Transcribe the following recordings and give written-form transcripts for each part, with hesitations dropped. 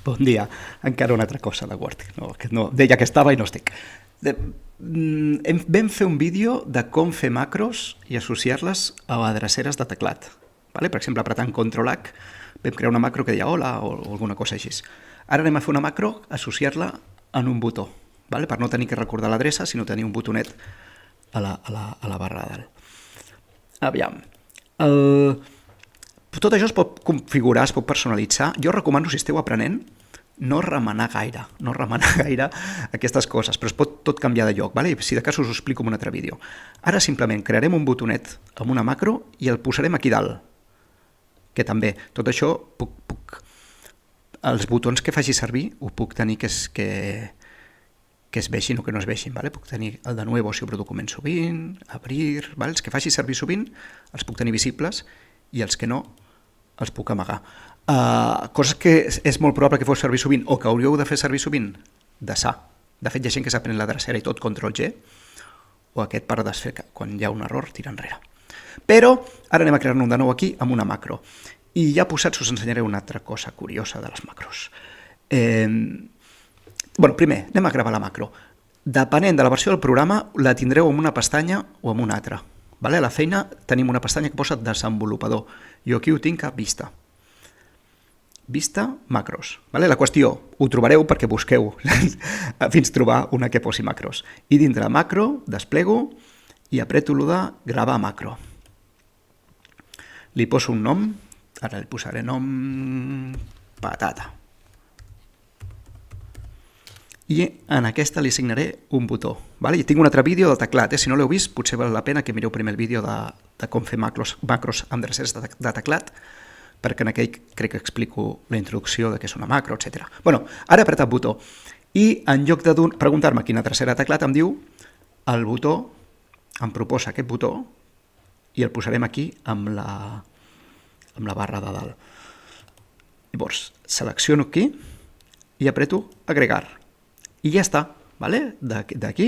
Bon dia. Encara una altra cosa de Word. No, deia que estava i no estic. Vam fer un vídeo de com fer macros i associar-les a adreceres de teclat. Vale? Per exemple, apretant Ctrl+H vam crear una macro que deia hola o alguna cosa així. Ara anem a fer una macro, associar-la en un botó, vale? Per no tenir que recordar l'adreça, sinó tenir un botonet a la barra de dalt. Aviam. Tot això es pot configurar, es pot personalitzar. Jo recomano, si esteu aprenent, no remenar gaire aquestes coses, però es pot tot canviar de lloc, vale? Si de cas us ho explico en un altre vídeo. Ara simplement crearem un botonet amb una macro i el posarem aquí dalt, que també, tot això, els botons que faci servir ho puc tenir que es veixin o que no es veixin, vale? Puc tenir el de nuevo si obro documents sovint, abrir, vale? Els que faci servir sovint els puc tenir visibles i els que no els puc amagar. Coses que és molt probable que fos servir sovint o que hauríeu de fer servir sovint, desar. De fet, hi ha gent que s'aprèn l'adrecera i tot, Ctrl+G, o aquest per desfer, quan hi ha un error, tira enrere. Però ara anem a crear-ne un de nou aquí amb una macro. I ja posats us ensenyaré una altra cosa curiosa de les macros. Primer, anem a gravar la macro. Depenent de la versió del programa, la tindreu en una pestanya o en una altra. A la feina tenim una pestanya que posa desenvolupador. Jo aquí ho tinc a vista. Vista, macros. La qüestió, ho trobareu perquè busqueu fins trobar una que posi macros. I dintre de macro, desplego i apreto el de gravar macro. Li poso un nom, ara li posaré nom patata. I en aquesta li assignaré un botó. I tinc un altre vídeo del teclat, si no l'heu vist potser val la pena que mireu primer el vídeo de com fer macros amb adreceres de teclat, perquè en aquell crec que explico la introducció de què és una macro, etc. Ara he apretat botó i en lloc de preguntar-me quina adrecera de teclat em diu, el botó em proposa aquest botó i el posarem aquí amb la barra de dalt. Llavors, selecciono aquí i apreto agregar. I ja està, d'aquí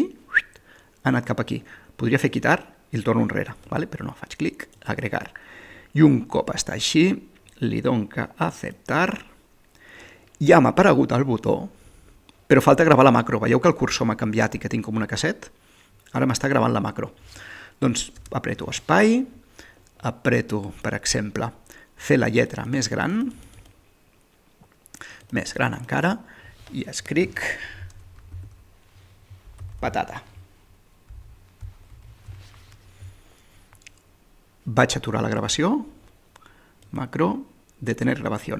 ha anat cap aquí. Podria fer quitar i el torno enrere, però no, faig clic, agregar. I un cop està així, li dono a acceptar, ja m'ha aparegut el botó, però falta gravar la macro. Veieu que el cursor m'ha canviat i que tinc com una casset? Ara m'està gravant la macro. Doncs apreto espai, apreto, per exemple, fer la lletra més gran encara, i escric patata. Vaig aturar la gravació, macro, detener grabació.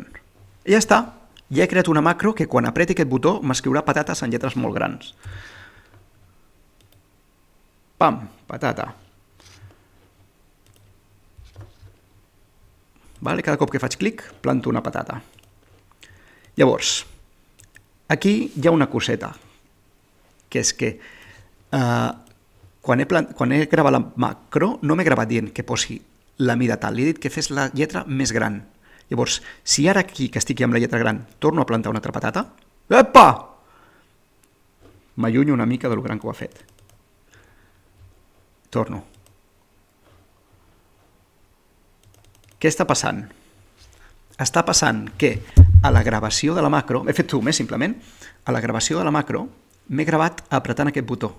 I ja està, ja he creat una macro que quan apreti aquest botó m'escriurà patates en lletres molt grans. Pam, patata. Cada cop que faig clic, planto una patata. Llavors, aquí hi ha una coseta, que és que quan he gravat la macro no m'he gravat dient que posi la mida tal, li he dit que fes la lletra més gran. Llavors, si ara aquí, que estic amb la lletra gran, torno a plantar una altra patata, epa! M'allunyo una mica de lo gran que ho ha fet. Torno. Què està passant? Està passant que a la gravació de la macro, he fet zoom, simplement, a la gravació de la macro m'he gravat apretant aquest botó.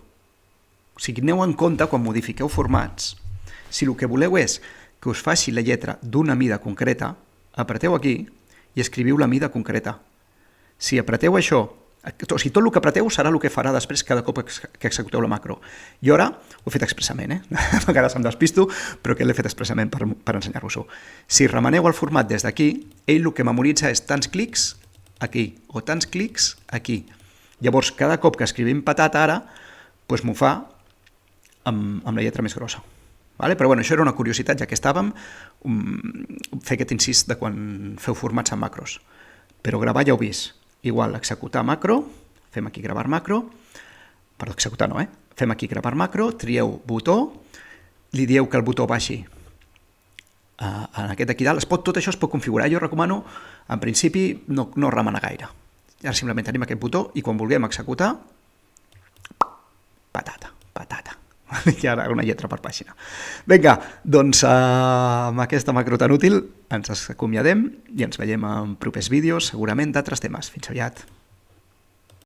O sigui, aneu en compte quan modifiqueu formats. Si el que voleu és que us faci la lletra d'una mida concreta, apreteu aquí i escriviu la mida concreta. Si apreteu això, tot el que apreteu serà el que farà després cada cop que executeu la macro. Jo ara ho he fet expressament, a vegades em despisto, però que l'he fet expressament per ensenyar-vos-ho. Si remeneu el format des d'aquí, ell el que memoritza és tants clics aquí o tants clics aquí. Llavors, cada cop que escrivim patata ara, m'ho fa amb la lletra més grossa. Però això era una curiositat, ja que estàvem, fer aquest incís de quan feu formats en macros. Però gravar ja ho vist. Igual, executar macro, fem aquí gravar macro, perdó, executar no, fem aquí gravar macro, trieu botó, li dieu que el botó baixi en aquest aquí dalt. Tot això es pot configurar. Jo recomano, en principi, no remenar gaire. Ara simplement tenim aquest botó i quan vulguem executar, patata. I ara una lletra per pàgina. Vinga, doncs amb aquesta macro tan útil ens acomiadem i ens veiem en propers vídeos, segurament d'altres temes. Fins aviat.